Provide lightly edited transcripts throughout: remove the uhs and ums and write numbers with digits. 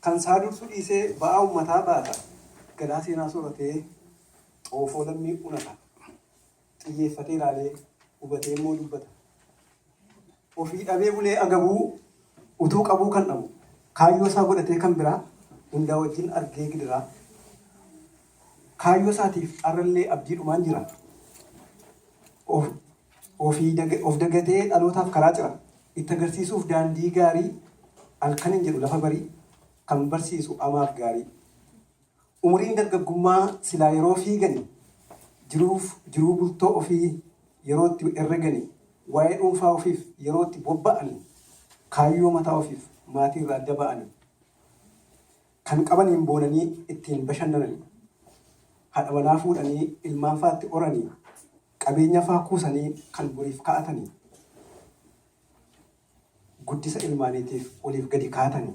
kan saa dursu dhiisee ba'aa uummataa baata gadaa seenaa sooratee xoofoo lammii unata xiyyeeffatee ilaalee hubatee immoo dubbata ofii dhabee bulee agabuu utuu qabuu kan dhabu kaayyoo isaa godhatee kan biraa hundaa wajjin argee gidiraa kaayyoo isaatiif arrallee abdii dhumaan jira of dagatee dhalootaaf karaa cira itti agarsiisuuf daandii gaarii halkaniin jedhu lafa barii kan barsiisu amaaf gaarii umuriin dargaggummaa silaa yeroo fiigani jiruu bultoo ofii yerootti herregani waa'ee dhuunfaa ofiif yerootti bobba'ani kaayyoo mataa ofiif maatii irraa adda ba'ani kan qabaniin boonanii ittiin bashannanani haadha manaa fuudhanii ilmaan faatti horanii qabeenya faa kuusanii kan boriif kaa'atanii guddisa ilmaaniitiif oliif gadi kaatanii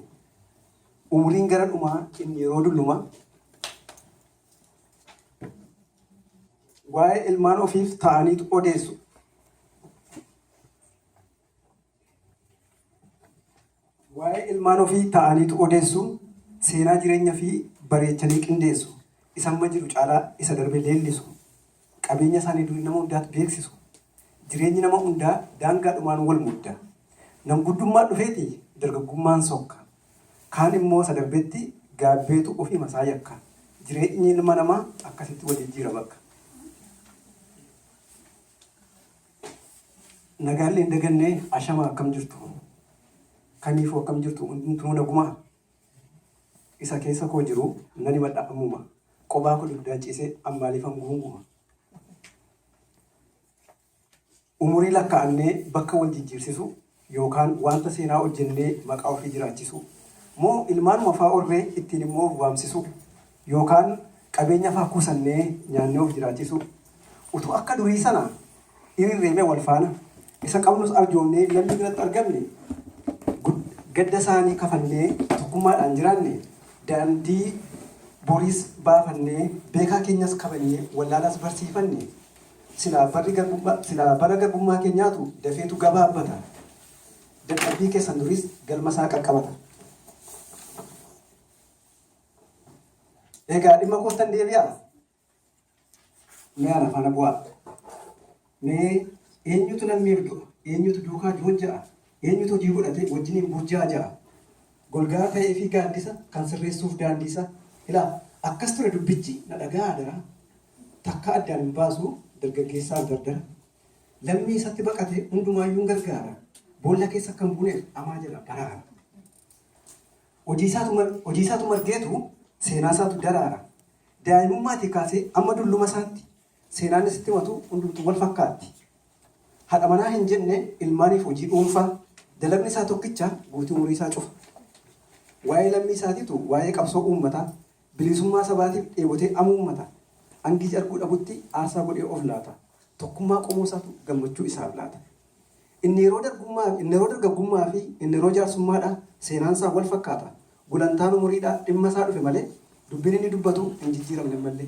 umuriin gara dhumaa inni yeroo dulluma waa'ee ilmaan ofiif ta'aniitu odeessu waa'ee ilmaan ofii ta'aniitu odeessu seenaa jireenya fi bareechanii qindeessu isamma jiru caalaa isa darbe leellisu qabeenya isaanii durii nama hundaatti beeksisu jireenyi nama hundaa daangaa dhumaan wal mudda nam guddummaa dhufeeti dargaggummaan sokka kaan immoo sadarbeetti gaabbeetu ofii masaa yakka jireenyi ilma namaa akkasitti wal jijjiira bakka nagaallee hin dagannee ashama akkam jirtu kamiifuu akkam jirtu hundumtuu nagumaa isa keessa koo jiru nani madhaa'amuma qophaa koo dugdaa ciisee ammaaliifan guunguma umurii lakkaa'annee bakka wal jijjiirsisu yookaan wanta seenaa hojjennee maqaa ofii jiraachisu moo ilmaan mafaa orree ittiin immoo waamsisu yookaan qabeenya faa kuusannee nyaannee of jiraachisu utuu akka durii sana hiriirreemee wal faana isa qabnus arjoomnee lammi biratti argamne gadda isaanii kafannee tokkummaadhaan jiraanne daandii boriis baafannee beekaa keenyas kabannee wallaalaas barsiifanne silaa bara garbummaa keenyaatu dafeetu gabaabbata dadhabbii keessan duris galma isaa qaqqabata. Egaa dhimma koottan deebi'aa. Mee ana faana bu'aa. Mee eenyutu lammiif du'a? Eenyutu duukaa joojja'a? Eenyutu hojii godhate wajjiniin burjaa ja'a? Golgaa ta'ee fi gaaddisa kan sirreessuuf daandiisa. Ilaa akkas ture dubbichi na dhagaa adara. Takka addaan hin baasu dargaggeessaa dardara. Lammii isatti baqate hundumaayyuu gargaara. Boolla keessa kan buuneef amaa jira baraara. Hojii isaatu margeetu seenaa isaatu daraara. Daa'imummaati kaasee amma dulluma isaatti seenaan isitti himatu hundumtuu wal fakkaatti. Haadha manaa hin jenne ilmaaniif hojii dhuunfaa dalagni isaa tokkicha guutuu umurii isaa cufa. Waa'ee lammii isaatiitu waa'ee qabsoo uummataa bilisummaa sabaatiif dheebotee amuu uummata. Hangii arguu dhabutti aarsaa godhee of laata. Tokkummaa qomoo isaatu gammachuu isaaf laata. Inni yeroo dargaggummaa fi inni yeroo jaarsummaadha seenaan isaa wal fakkaata. Gulantaan umuriidha dhimma isaa dhufe malee dubbiin inni dubbatu hin jijjiiramne malee.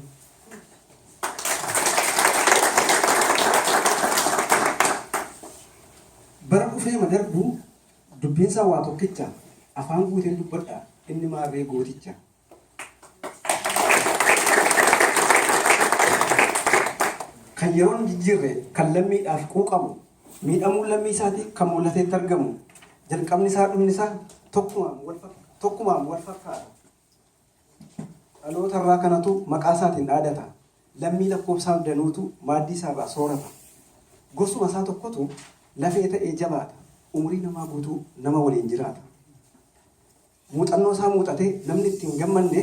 Bara dhufee madarbu dubbiin isaa waa tokkicha afaan guuteen dubbadha inni maarree gooticha. Kan yeroon jijjiirre kan lammiidhaaf quuqamu miidhamuun lammii isaatii kan mul'ateetti argamu jalqabni isaa dhumni isaa tokkumaan wal fakkaata. Dhaloota irraa kanatu maqaa isaatiin dhaadata. Lammii lakkoofsaan danuutu maaddii isaarraa soorata. Gorsuma isaa tokkotu lafee ta'ee jabaata. Umurii namaa guutuu nama waliin jiraata. Muuxannoo isaa muuxatee namni ittiin gammanne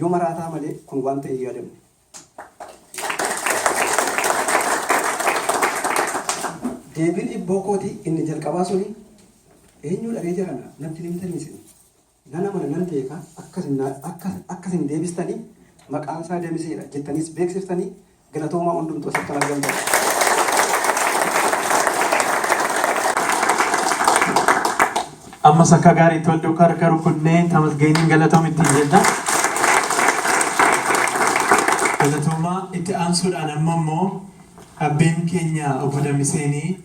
yoo maraataa malee kun waan ta'e yaadamne. Deebiin ibboo kootii inni jalqabaa suni eenyu dhabee jirana namti nimtaniisin nana mana nan beeka akkasin deebistanii maqaan isaa deemiseera jettaniis beeksiftanii galatoomaa hundumtuu asitti argamtan. Ammas akka gaariitti wal duukaa harka rukunnee tamasgeeniin galatoom ittiin jenna. Galatoomaa itti aansuudhaan amma immoo abbeen keenya obbo Damiseenii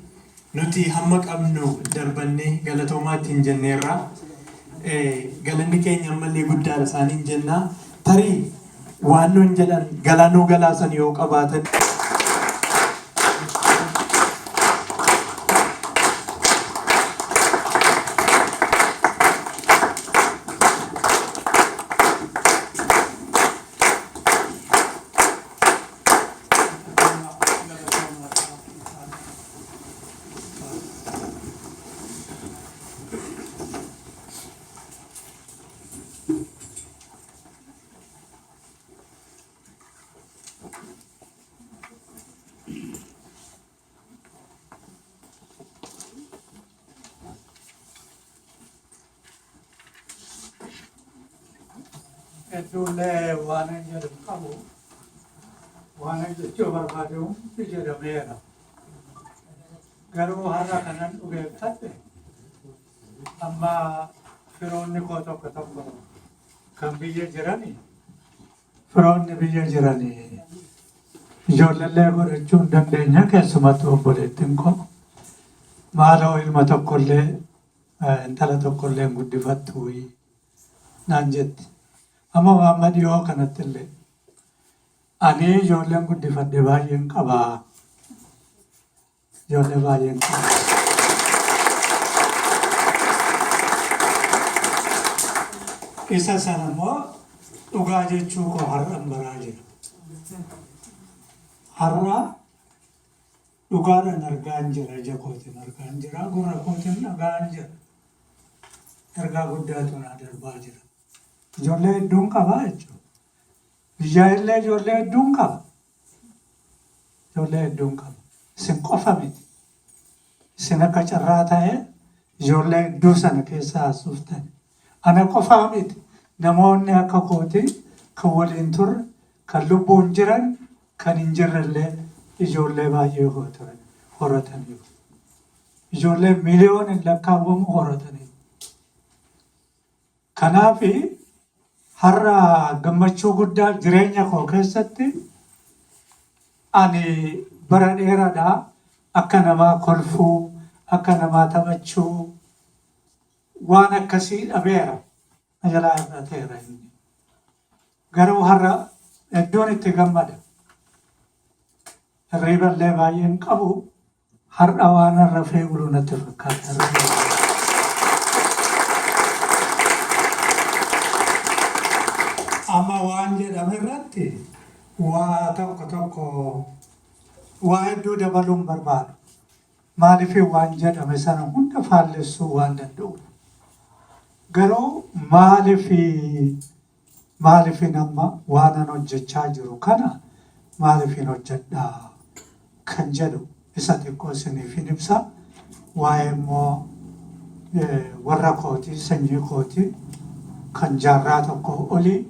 nuti hamma qabnu darbannee galatoomaa ittiin jenneerra. Galanni keenya ammallee guddaadha isaaniin jennaa. Tarii waan nuun jedhan galanuu galaasan yoo qabaatan. Edduulee waan hin jedhamu qabu waan hin jechuu barbaadu jedhameera. Garuu har'a kanan dhugeeffadhe amma firoonni koo tokko tokko kan biyya jirani firoonni biyya jirani ijoollee godhachuu hin dandeenya keessumattuu obboleettiin koo maaloo ilma tokkollee intala tokkollee guddifattuu naan jetti. Amma waan dhiyoo kanatti illee ani ijoolleen guddifadhe baay'een qabaa. Ijoollee baay'een qaba. Isa sana immoo dhugaa jechuu koo har'an baraa jira. Har'a dhugaadhaan argaan jira, ija kootiin argaan jira, gurra kootiin dhagaan jira. Ergaa guddaatu naa darbaa jira. Ijoollee hedduun qabaa jechuudha. Biyyaa illee ijoollee hedduun qaba. Ijoollee hedduun qaba. Isin qofa miti. Isin akka carraa ta'ee ijoollee hedduu sana keessaa haasoftan. Ana qofaa miti. Namoonni akka kootii kan waliin turre, kan lubbuun jiran, kan hin jirrellee ijoollee baay'ee horataniiru. Ijoollee miliyooniin lakkaawwamu horataniiru. Kanaaf har'a gammachuu guddaa jireenya koo keessatti ani bara dheeraadhaa akka namaa kolfuu, akka namaa taphachuu waan akkasii dhabeera. Majalaa irrateera inni. Garuu har'a iddoon itti gammada. Hirriiballee baay'een qabu har'a waan har'a feegulu natti fakkaata. Amma waan jedhame irratti waa tokko waa hedduu dabaluun barbaadu. Maaliif waan jedhame sana hunda faallessuu waan danda'u. Garuu maaliif nama waan an hojjechaa jiru kana maaliif hojjedhaa kan jedhu isa xiqqoo isiniif hin ibsa. Waa'ee immoo warra kootii sanyii kootii kan jaarraa tokko olii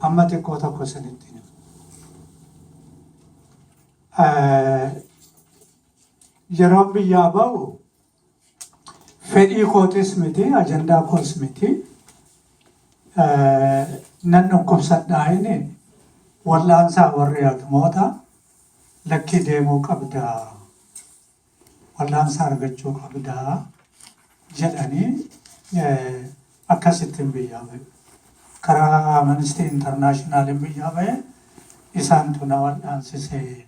amma xiqqoo tokko isinitti hima. Yeroon biyyaa ba'u fedhii kootis miti, ajandaa koos miti. Nan dhukkubsadhaa inni wallaansaa warri hakiimoota lakkii deemuu qabdaa, wallaansaa argachuu qabdaa jedhanii akkasittiin biyyaa ba'e. Karaa Amnesty Internationalin biyyaa ba'e isaantu na wallaansisee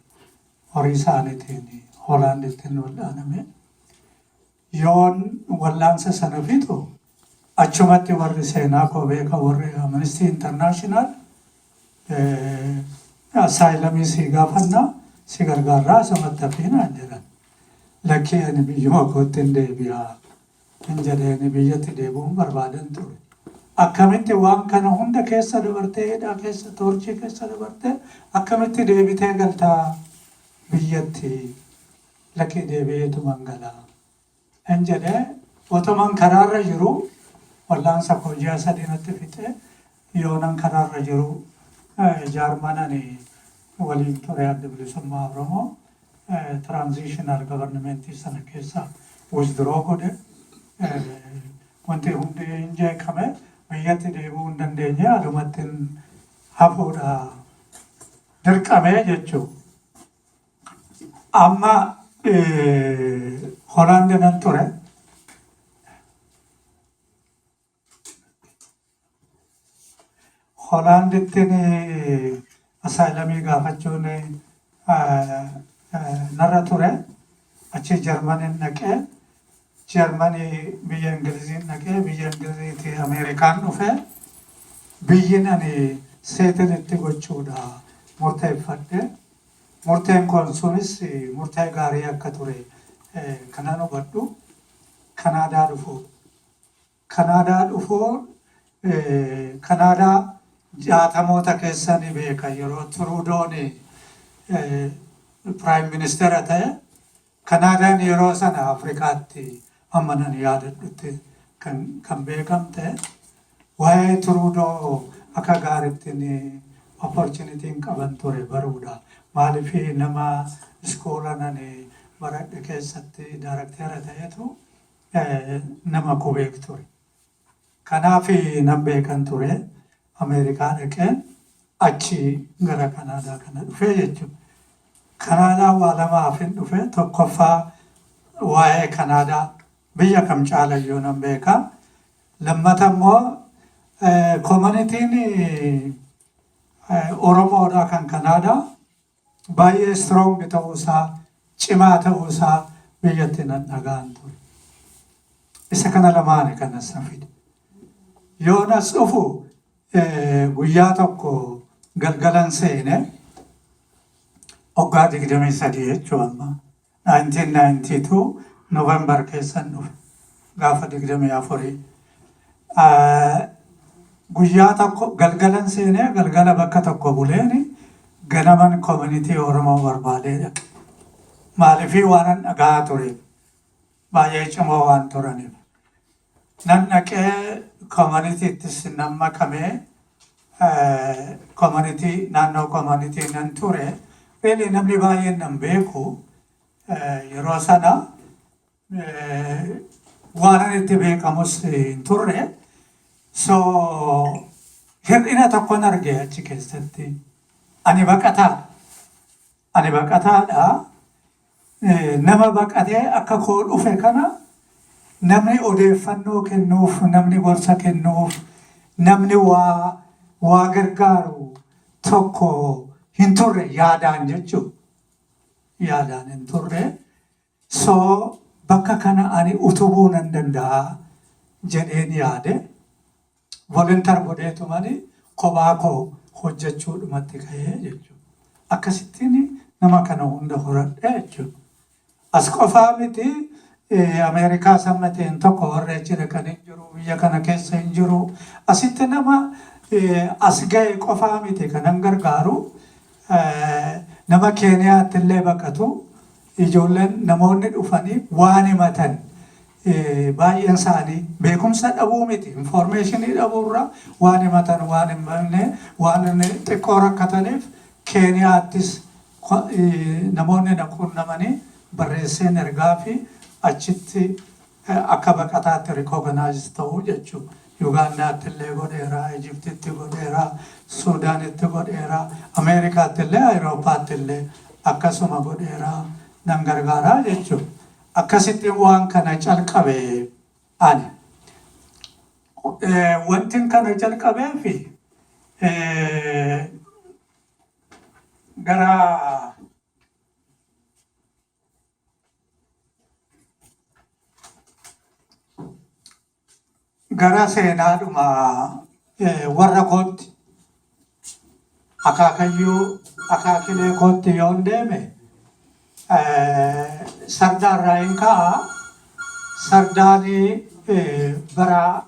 horii isaaniitiin Hoolaandittiin wallaaname. Yoon wallaansa sana fixu achumatti warri seenaa koo beeka warri Amnesty International asaayilamii si gaafannaa si gargaarraa asumatti hafiinaan jedhan. Lakkii ani biyyuma kootti hin deebi'aa hin jedheen biyyatti deebi'uun barbaadan ture. Akkamitti waan kana hunda keessa dabartee hidhaa keessa toorchii keessa dabartee akkamitti deebitee galtaa biyyatti lakkii deebi'eetuman galaa. En jedhee otoman karaarra jiru wallaansa koo ji'a sadii natti fixee yoonan karaarra jiru jaarmanani waliin ture adda bilisummaa Oromoo transitional governmentii sana keessa withdraw godhe wanti hundi hin jeeqame biyyatti deebi'uu hin dandeenye adumattiin hafuudha dirqamee jechuu. Amma Hoolaandi nan ture. Hoolaanditti asaayilamii gaafachuun narra ture. Achi Jarmaniin dhaqee, Jarmanii biyya Ingiliziin dhaqee, biyya Ingiliziitii Ameerikaan dhufee, biyyin ani seetilitti gochuudha murteeffadhe. Murteen kun sunis murtee gaarii akka ture kanan hubadhu. Kanaadaa dhufuu. Kanaadaa dhufuu, Kanaadaa jaatamoota keessa ni beeka yeroo Turuudoon Prime Minister ta'e. Kanaadaan yeroo sana Afrikaatti amma nan yaadadhutti kan beekamte waa'ee Turuudoo akka gaariitti opportunitiin qaban ture baruudha. Maaliif nama iskoola nan baradhe keessatti daaraktera ta'etu nama kubeek ture. Kanaaf nan beekan ture Ameerikaa dhaqeen achi gara Kanaadaa kana dhufee jechuudha. Kanaadaa waa lamaaf hin dhufe tokkoffaa waa'ee Kanaadaa biyya kam caalayyuu nan beeka. Lammata immoo koomanitiin Oromoodhaa kan Kanaadaa baay'ee strong ta'uusaa, cimaa ta'uusaa biyyatti nan dhaga'an ture. Isa kana lamaani kan as fide. Yoon as dhufu guyyaa tokko galgalan seene Oggaa 23 jechuudha amma 1992 November keessan dhufe gaafa 24 guyyaa tokko galgalan seenee galgala bakka tokko buleeni ganaman community Oromoo barbaadee dhaqe. Maaliifii waan dhaga'aa ture baay'ee cimoo waan turaniif. Nan dhaqee communityittis nan makamee community naannoo community nan ture. Really namni baay'een nan beeku yeroo sana waan itti beekamus hin turre. So hir'ina tokkon arge achi keessatti. Ani baqataadha. Nama baqatee akka koo dhufe kana namni odeeffannoo kennuuf, namni gorsa kennuuf, namni waa gargaaru tokko hin turre yaadaan jechuudha. Yaadaan hin turre. So bakka kana ani utubuu nan danda'a jedheen yaade. Volunteer godheetu malee kophaa koo hojjechuudhumatti ka'ee jechuudha. Akkasittiin nama kana hunda horadhe jechuudha. As qofaa miti Ameerikaa sammateen tokko warra jira kan hin jiru, biyya kana keessa hin jiru. Asitti nama as ga'e qofaa miti kanan gargaaru. Nama Keeniyaatti illee baqatu ijoolleen namoonni dhufanii waan himatan baay'een isaanii beekumsa dhabuu miti informationii dhabuurra waan himatan waan hin beekne waan xiqqoo rakkataniif Keeniyaattis namoonni naquunnamanii barreesseen ergaa fi achitti akka baqataatti recognize ta'uu jechuudha. Yugaandaatti illee godheera, Ijiptitti godheera, Suudaanitti godheera, Ameerikaatti illee, Awuroopaatti illee akkasuma godheera nan gargaaraa jechuudha. Akkasitti waan kana calqabe ani. Wantin kana calqabeefi gara seenaadhuma warra kootti akaakilee kootti yoon deeme sardaarraa hin ka'a. Sardaanii bara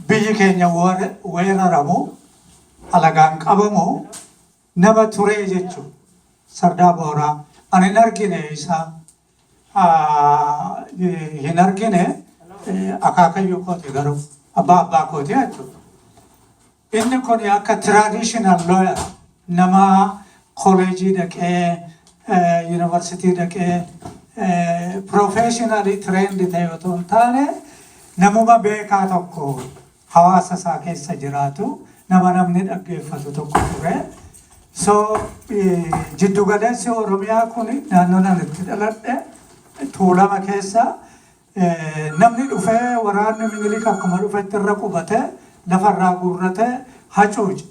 biyyi keenya weeraramu alagaan qabamu nama turee jechuudha. Sardaa Booraa ani hin argine isaa hin argine akaakayyuu kooti garuu abbaa kooti jechuudha. Inni kun akka traditional lawyer nama kolleejii dhaqee university dhaqee professionally trained ta'e otoo hin taane namuma beekaa tokko hawaasa isaa keessa jiraatu nama namni dhaggeeffatu tokko ture. So jiddu galeessi Oromiyaa kun naannoo itti dhaladhe Tuulama keessa namni dhufee waraanni Minilik akkuma dhufetti irra qubate lafarraa guurrate hacuuce.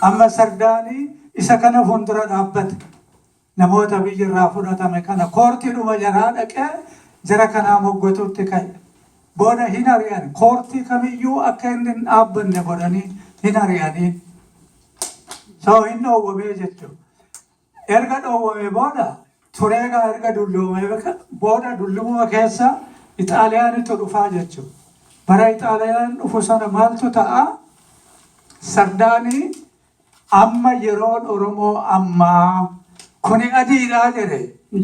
Amma Sardaanii isa kana fuuldura dhaabbate. Namoota biyyarraa fudhatame kana koortiidhuma jaraa dhaqee jara kanaa moggatutti ka'e. Booda hin ari'an koortii kamiyyuu akka inni hin dhaabbanne godhanii hin ari'anii. So hin dhoowwamee jechuudha. Erga dhoowwamee booda tureegaa erga dulloomee booda dullumuma keessa Ixaaliyaanitu dhufaa jechuudha. Bara Ixaaliyaan dhufu sana maaltu ta'a? Sardaanii amma yeroon Oromoo ammaa kuni adiidhaa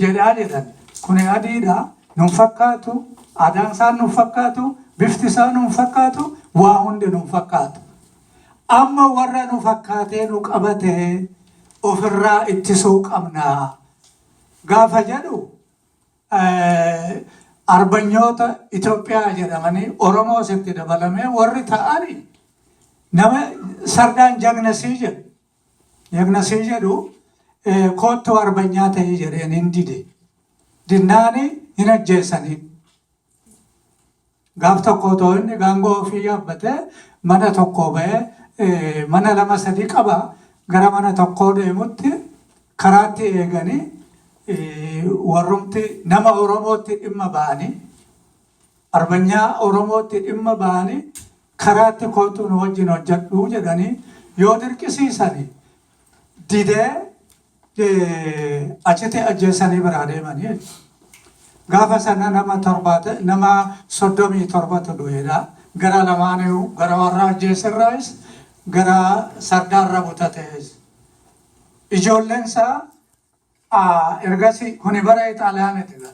jedhaa jedhan. Kuni adiidhaa nun fakkaatu, aadaan isaan nun fakkaatu, bifti isaa nun fakkaatu, waa hundi nun fakkaatu. Amma warra nu fakkaatee nu qabatee ofirraa ittisuu qabnaa. Gaafa jedhu arbanyoota Itoophiyaa jedhamanii Oromoo sitti dabalamee warri ta'ani nama Sardaan jagnasii jedhu. Jagnasii jedhu koottuu arbanyaa ta'ee jedheen hin dide. Dinnaani hin ajjeessanii. Gaaf tokko otoo inni gaangoo ofii yaabbatee mana tokko ba'ee mana lama sadii qaba gara mana tokkoo deemutti karaatti eeganii warrumti nama Oromootti dhimma ba'anii arbanyaa Oromootti dhimma ba'anii karaatti kootuun wajjin hojjedhuu jedhanii yoo dirqisiisanii didee achitti ajjeessanii biraa deemanii. Gaafa sana nama 37 du'eedha. Gara lamaaniyyuu gara warra ajjeesirraayis gara Sardaarra butatees. Ijoolleen isaa ergasii kuni bara Ixaaliyaanitidha.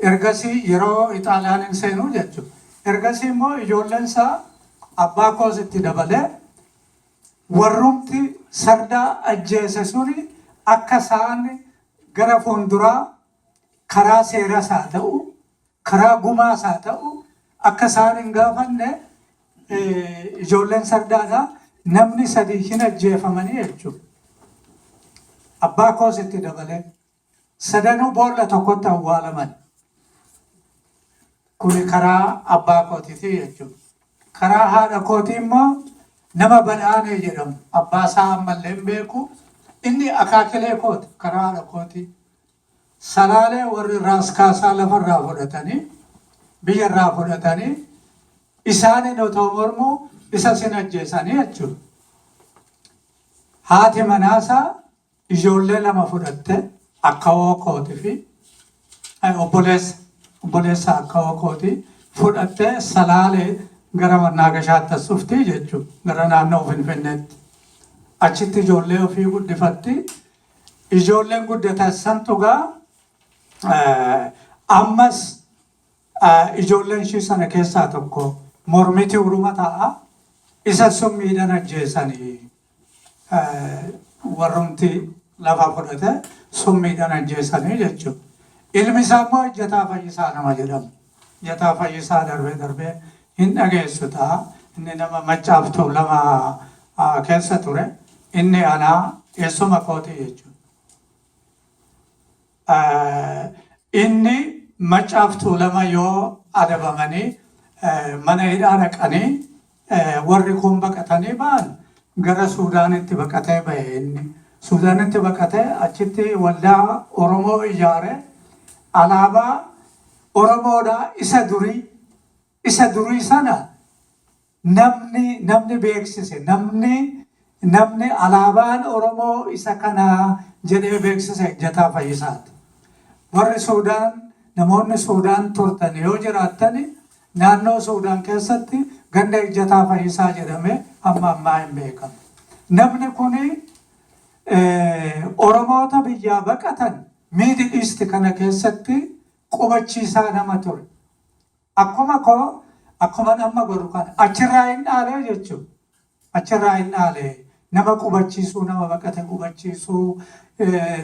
Ergasii yeroo Ixaaliyaanin seenuu jechuudha. Ergasii immoo ijoolleen isaa abbaa koositti dabalee warrumti Sardaa ajjeese suni akka isaan gara fuulduraa karaa seeraas haa ta'u, karaa gumaas haa ta'u, akka isaan hin gaafanne ijoolleen Sardaadhaa namni sadii hin ajjeefamanii jechuudha. Abbaa koositti dabalee sadanuu boolla tokkotti awwaalaman. Kuni karaa abbaa kootiiti jechuudha. Karaa haadha kootii immoo nama badhaanee jedhamu. Abbaa isaa ammallee hin beeku. Inni akaakilee kooti karaa haadha kootii. Salaalee warri raaskaasaa lafarraa fudhatanii biyyarraa fudhatanii isaaniin otoo mormuu isa sin ajjeesanii jechuudha. Haati manaasaa ijoollee lama fudhatte akka kooti fi obboleessa akka kooti fudhatte salaalee gara Mannaagashaatti as dhufti jechuudha. Gara naannoo Finfinneetti. Achitti ijoollee ofii guddifatti. Ijoolleen guddatan santugaa ammas ijoolleen ishii sana keessaa tokko mormiti uruma ta'a. Isa sun miidhan ajjeesanii warrumti lafa fudhate sun miidhan ajjeesanii jechuudha. Ilmi isaa immoo Ejjataa Fayyisaa nama jedhamu. Ejjataa Fayyisaa darbee hin dhageessu ta'a. Inni nama Maccaaf Tuulama keessa ture. Inni anaa eessuma kooti jechuudha. Inni Maccaaf Tuulama yoo adabamanii mana hidhaa dhaqanii warri kun baqatanii ba'an gara Suudaanitti baqatee bahe inni. Suudaanitti baqatee achitti waldaa Oromoo ijaare alaabaa Oromoodhaa isa durii sana namni beeksise namni alaabaan Oromoo isa kanaa jedhee beeksise Ejjataa Fayyisaati. Warri Suudaan namoonni Suudaan turtan yoo jiraatani naannoo Suudaan keessatti ganda Ejjataa Fayyisaa jedhame amma ammaa hin beekamu. Namni kuni Oromoota biyyaa baqatan Middle East kana keessatti qubachiisaa nama ture. Akkuma nama godhu kana achirraa hin dhaalee jechuudha. Achirraa hin dhaalee nama qubachiisuu nama baqate qubachiisuu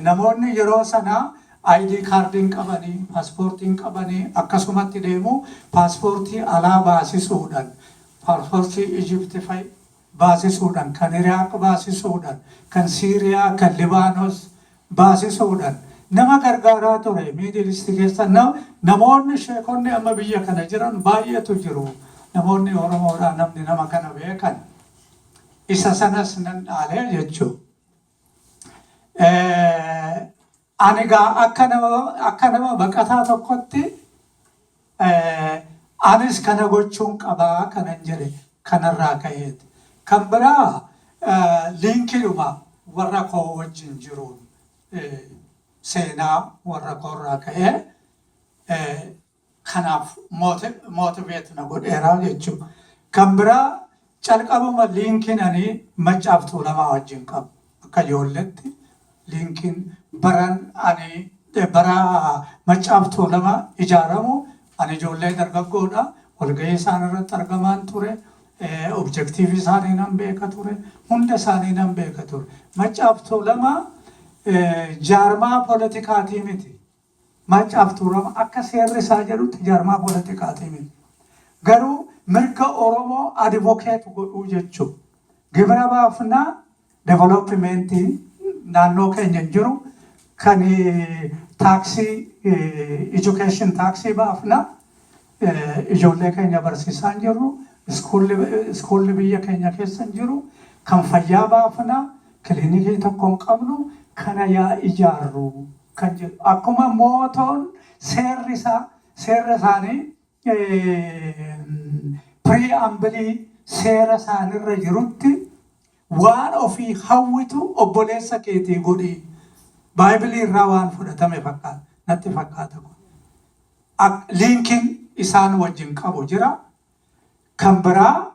namoonni yeroo sanaa ID kaardiin qabanii paaspoortiin qabanii akkasumatti deemu paaspoortii alaa baasisuudhaan paaspoortii Ijipti fa'i baasisuudhaan, kan Iraaq baasisuudhaan, kan Siiriyaa, kan Libaanos baasisuudhaan nama gargaaraa ture. Miidil Isti keessa namoonni sheekonni amma biyya kana jiran baay'eetu jiru. Namoonni Oromoodhaa namni nama kana beekan. Isa sanas nan dhaalee jechuudha. Ani gaa akka nama baqataa tokkotti anis kana gochuun qabaa kanan jedhe kanarraa ka'eeti. Kan biraa liinkiidhuma warra koo wajjin jiruun seenaa warra koorraa ka'ee kanaaf mootiveet na godheeraa jechuudha. Kan biraa calqabuma liinkiin ani Maccaaf Tuulamaa wajjin qabu akka ijoolletti liinkiin bara Maccaaf Tuulamaa ijaaramu ani ijoollee dargaggoodha. Walgahii isaan irratti argamaan ture. Objektiivii isaanii nan beeka ture. Hunda isaanii nan beeka ture. Maccaaf Tuulamaa jaarmaa politikaatii miti. Maccaaf Tuulamaa akka seerri isaa jedhutti jaarmaa politikaatii miti. Garuu mirga Oromoo advokeet godhuu jechuudha. Gibira baafnaa developmentiin naannoo keenya jiru kan taaksii education taaksii baafnaa ijoollee keenya barsiisaa jiru. Iskoolli biyya keenya keessa jiru kan fayyaa baafnaa kiliinikii tokko hin qabnu kana yaa ijaarru kan jedhu. Akkuma mootoon seerri isaanii piriyaambilii seera isaanirra jirutti waan ofii hawwitu obboleessa keetii godhii. Baayibilii irraa waan fudhatame fakkaata natti fakkaata. Liinkiin isaan wajjin qabu jira. Kan biraa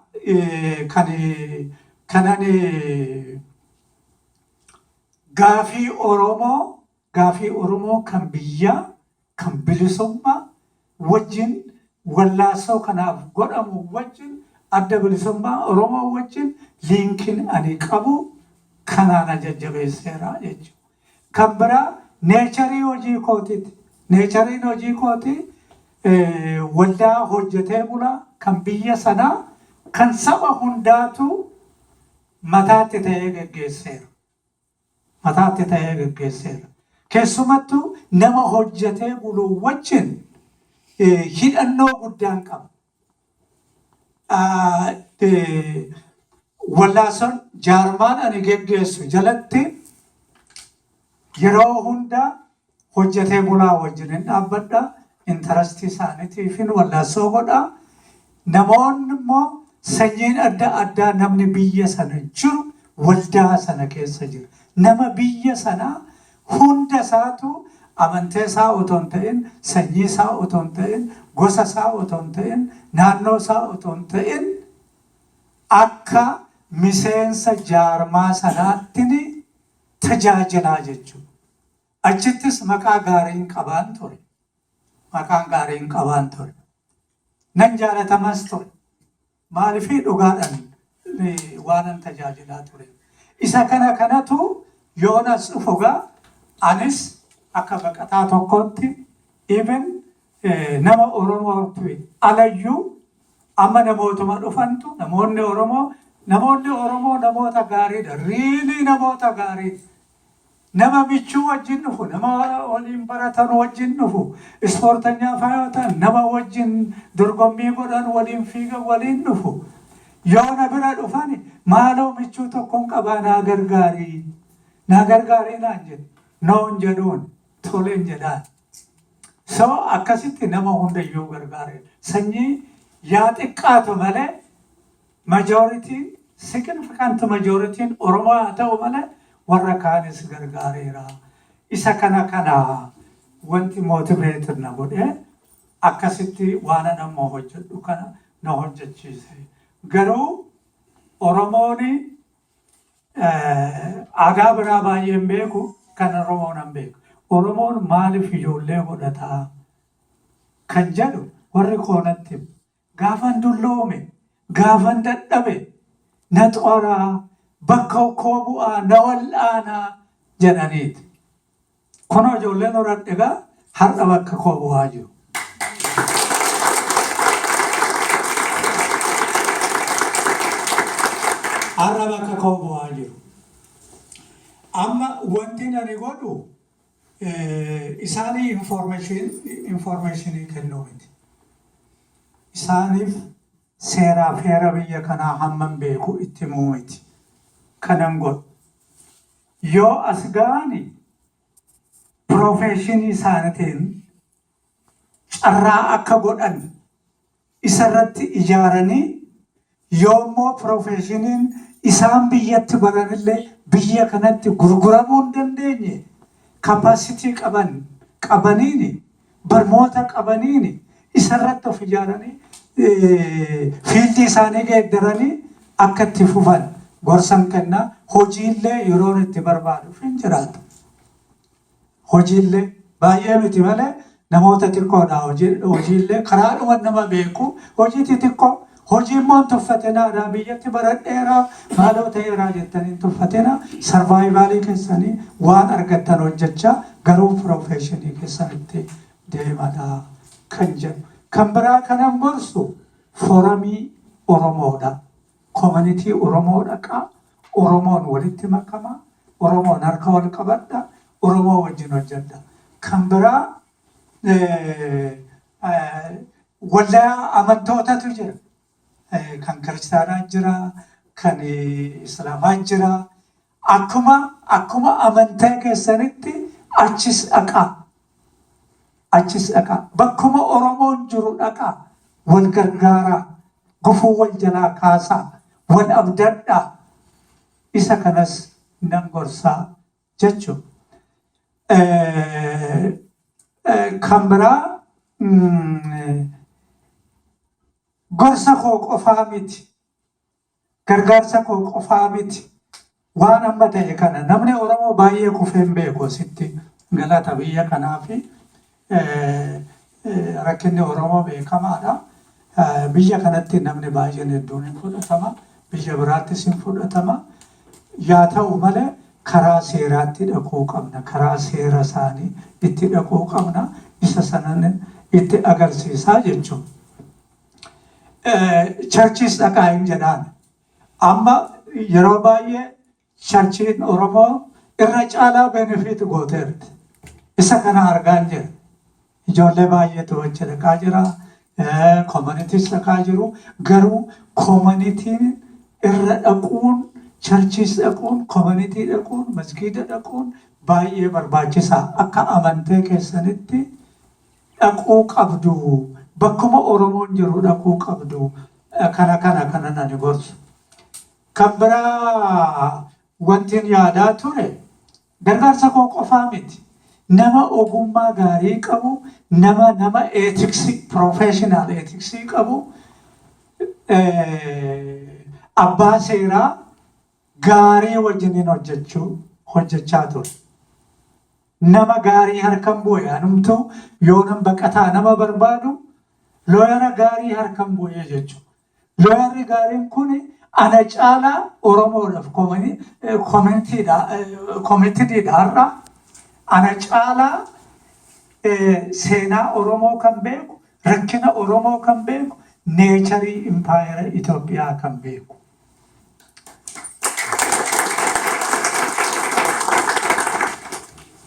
kanan gaafii Oromoo kan biyyaa kan bilisummaa wajjin wallaasoo kanaaf godhamu wajjin adda bilisummaa Oromoo wajjin liinkiin ani qabu kanaan jajjabeesseera jechuudha. Kan biraa neecharii hojii kootiiti. Neechariin hojii kootii waldaa hojjetee bulaa kan biyya sanaa kan saba hundaatu mataatti ta'ee geggeesseera. Mataatti ta'ee geggeesseera. Keessumattuu nama hojjetee buluu wajjin hidhannoo guddaan qaba. Wallaasoon jaarmaan ani geggeessu jalatti yeroo hundaa hojjetee bulaa wajjin dhaabbadha. Intarastii isaaniitiifin wallaasoo godha. Namoonni immoo sanyiin adda addaa namni biyya sana jiru waldaa sana keessa jira. Nama biyya sanaa hunda isaatu amantii isaa otoo hin ta'in, sanyii isaa otoo hin ta'in, gosa isaa otoo hin ta'in, naannoo isaa otoo hin ta'in akka miseensa jaarmaa sanaatti tajaajilaa jechuudha. Achittis maqaa gaariin qabaan ture. Maqaan gaariin qabaan ture. Nan jaalatamas ture. Maaliifii dhugaadhaan waanan tajaajilaa ture. Isa kanatu yoonas dhufugaa anis akka baqataa tokkotti even nama Oromootti alayyuu amma namootuma dhufantu namoonni Oromoo namoota gaariidha. Riilii namoota gaariidha. Nama michuu wajjin dhufu, nama waliin baratan wajjin dhufu, ispoortanyaa fayyatan, nama wajjin dorgommii godhan waliin fiigan waliin dhufu. Yoo na bira dhufani maaloo michuu tokkoon qabaa naa gargaarii naan jedhu. Noon jedhuun toleen jedhaan. So akkasitti nama hundayyuu gargaare. Sanyii yaa xiqqaatu malee majoritiin significant majoritiin Oromoo haa ta'u malee warra kaanis gargaareera. Isa kana wanti mootiveetir na godhee akkasitti waan nama hojjedhu kana na hojjechiise. Garuu Oromoon aadaa biraa baay'een beeku kan Oromoon hin beeku. Oromoon maaliif ijoollee godhataa kan jedhu warri koonatti gaafan dulloome gaafan dadhabe na xoraa bakka koo bu'aa na wal'aanaa jedhaniiti. Kunoo ijoolleen horan egaa har'a bakka koo bu'aa jiru. arraba akka ka'u bu'aa jiru. Amma wanti ani godhu isaanii informationii kennuu miti. Isaaniif seeraa fi heera biyya kanaa hamman beeku itti himuu miti. Kanan godhu. Yoo as ga'ani profeshinii isaaniitiin carraa akka godhan isarratti ijaaranii yoommoo profeshiniin isaan biyyatti baranillee biyya kanatti gurguramuu hin dandeenye kapasitii qabaniini barmoota qabaniini isarratti of ijaaranii fiildii isaanii geeddaranii akka itti fufan gorsan kennaa hojiillee yeroon itti barbaaduuf hin jiraatu. Hojiillee baay'ee miti malee namoota xiqqoodha hojiillee karaadhuma nama beeku hojii xixiqqoo hojii immoo tuffatenaadha biyyatti baradheeraa maaloo ta'eeraa jettanii tuffatena sarvaayivaalii keessanii waan argattan hojjechaa garuu profeshinii keessanitti deemadha kan jedhu. Kan biraa kanan gorsu foorumii Oromoodha. Koominitii Oromoo dhaqaa Oromoon walitti makama Oromoon harka wal qabadha Oromoo wajjin hojjedha. Kan biraa waldaa amantootatu jira. Kan kiristaanaa jira, kan islaamaa jira. Akkuma amantaa keessanitti achis dhaqaa. Bakkuma Oromoon jiru dhaqaa. Wal gargaaraa. Gufuu wal jalaa kaasaa. Wal abdadhaa. Isa kanas nan gorsaa jechuudha. Kan biraa gorsa koo qofaa miti. Gargaarsa koo qofaa miti. Waan amma ta'e kana namni Oromoo baay'ee kufee hin beeku sitti galata biyya kanaa fi rakkinni Oromoo beekamaadha. Biyya kanatti namni baay'een hedduun hin fudhatama. Biyya biraattis hin fudhatama. Yaa ta'u malee karaa seeraatti dhaquu qabna. Karaa seera isaanii itti dhaquu qabna. Isa sanan itti agarsiisaa jechuudha. Charchis dhaqaa hin jedhaan. Amma yeroo baay'ee charchiin Oromoo irra caalaa benefit gooteerti. Isa kana argaa jira. Ijoollee baay'eetu wajji dhaqaa jira. Koominiitiis dhaqaa jiru. Garuu koominiitiin irra dhaquun charchiis dhaquun, koominiitii dhaquun, masgiida dhaquun baay'ee barbaachisaa. Akka amantee keessanitti dhaquu qabdu. Bakkuma Oromoon jiru dhaquu qabdu. Kana nani gorsu. Kan biraa wantin yaadaa ture gargaarsa koo qofaa miti. Nama ogummaa gaarii qabu, nama eetiksii, professional eetiksii qabu, abbaa seeraa gaarii wajjiniin hojjechaa ture. Nama gaarii harkan bu'e anumtu yoo nan baqataa nama barbaadu looyara gaarii harkan bu'e jechuudha. Looyarri gaariin kun ana caalaa Oromoodhaaf koominiitiidhaarra ana caalaa seenaa Oromoo kan beeku, rakkina Oromoo kan beeku, neecharii impaayera Itoophiyaa kan beeku.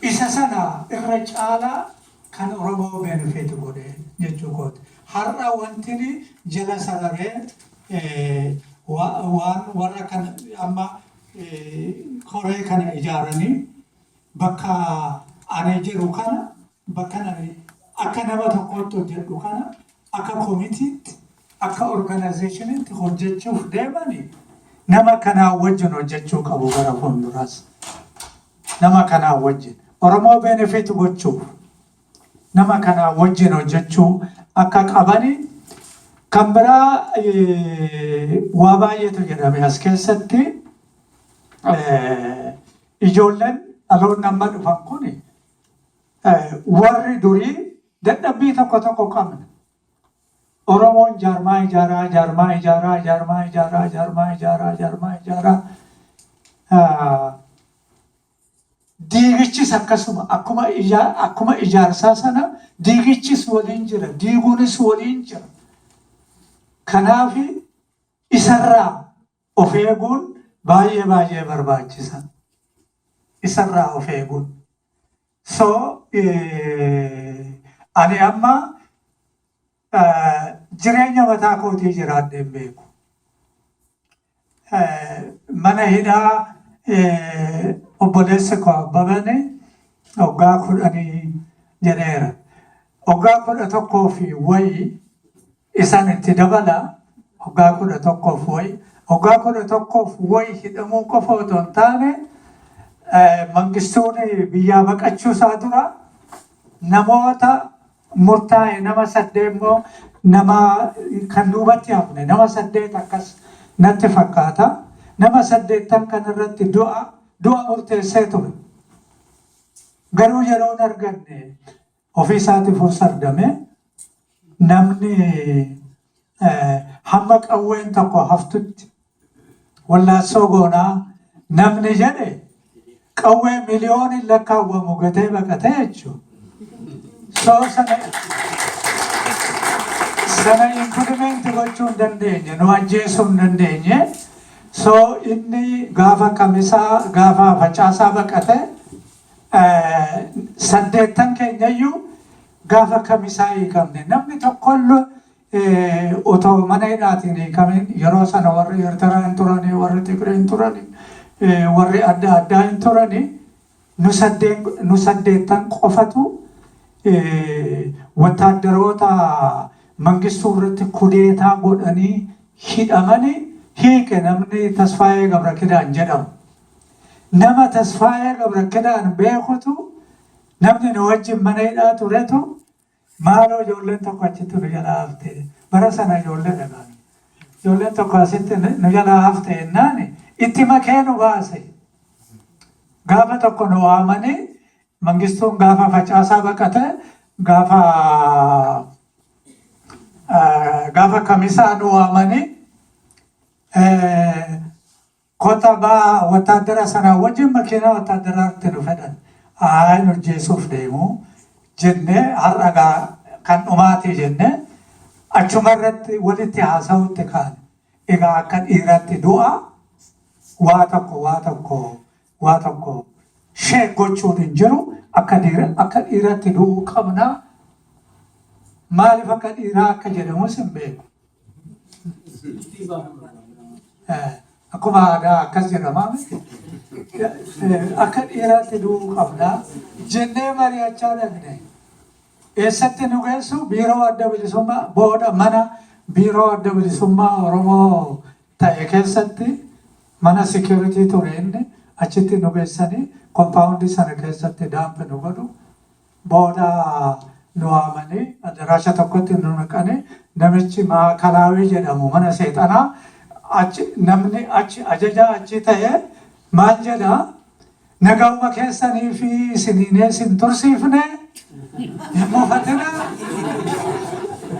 Isa sana irra caalaa kan Oromoo benefit godhe jechuudha. Har'a wantini jala sararee waan warra kana amma koree kana ijaaranii bakka ani jiru kana bakka nani akka nama tokkotti hojjedhu kana akka koomitiitti akka organizaashiniitti hojjechuuf deemanii nama kanaa wajjin hojjechuu qabu gara fuulduraas. Nama kanaa wajjin Oromoo benefit gochuuf nama kanaa wajjin hojjechuu akka qabanii. Kan biraa waa baay'eetu jedhame as keessatti ijoolleen dhaloonni amma dhufan kun warri durii dadhabbii tokko qabna. Oromoon jaarmaa ijaaraa. Diigichis akkasuma akkuma ijaarsaa sana diigichis waliin jira, diiguunis waliin jira. Kanaaf isarraa of eeguun baay'ee barbaachisan isarraa of eeguun. So ani amma jireenya mataa kootii jiraadheen beeku. Mana hidhaa obboleessi koo Abbabani waggaa 10 jedheera. Waggaa 11 wayii isaan itti dabala waggaa 11 wayii. Waggaa 11 wayii hidhamuu qofa otoo hin taane Mangistuun biyyaa baqachuu isaa dura namoota murtaa'e nama 8 immoo nama kan duubatti hafne nama 8 akkas natti fakkaata. Nama 8 kan irratti du'a murteessee ture. Garuu yeroon arganne ofii isaatiif sardame namni hamma qawween tokko haftutti wallaansoo goonaa namni jedhe qawwee miliyooniin lakkaawwamu gatee baqatee jechuudha. So sana impedimenti gochuu hin dandeenye, nu ajjeesuu hin dandeenye. So inni gaafa kamisaa gaafa facaasaa baqate 8 keenyayyuu gaafa kamisaa hiikamne. Namni tokkollee otoo mana hidhaatiin hiikamin yeroo sana warri Eertiraa hin turani, warri Tigree hin turani, warri adda addaa hin turani. Nu 8 qofatu wataaddaroota Mangistuu irratti kudeetaa godhanii hidhamanii hiike namni Tasfaayee Gabrakidaan jedhamu. Nama Tasfaayee Gabrakidaan beekutu namni nu wajjin mana hidhaa turetu maaloo ijoolleen tokko achitti nu jalaa hafte. Bara sana ijoollee dhagaan. Ijoolleen tokko asitti nu jalaa hafte jennaan itti makee nu baase. Gaafa tokko nu waamanii Mangistuun gaafa facaasaa baqate gaafa kamisaa nu waamanii kota baa wataadara sana wajjin makiinaa wataadaraatti nu fedhan. Nu ajjeesuuf deemu jennee har'a kan dhumaati jennee achumarratti walitti haasa'utti kaane. Egaa akka dhiiratti du'a waa tokko shee gochuun hin jiru akka dhiiratti du'uu qabna. Maaliif akka dhiiraa akka jedhamus hin beeku. Akkuma aadaa akkas jedhamaa akka dhiiraatti du'uu qabna jennee mari'achaa dhaqne. Eessatti nu geessu biiroo adda bilisummaa booda mana biiroo adda bilisummaa Oromoo ta'e keessatti mana security ture inni achitti nu geessanii kompaawundii sana keessatti daampe nu godhu. Booda nu waamanii adaraasha tokkotti nu naqanii namichi Maakalaawii jedhamu mana seexanaa namni ajajaa achi ta'e maal jedhaa nagauma keessanii fi isiniinee isin tursiifne hin mufatina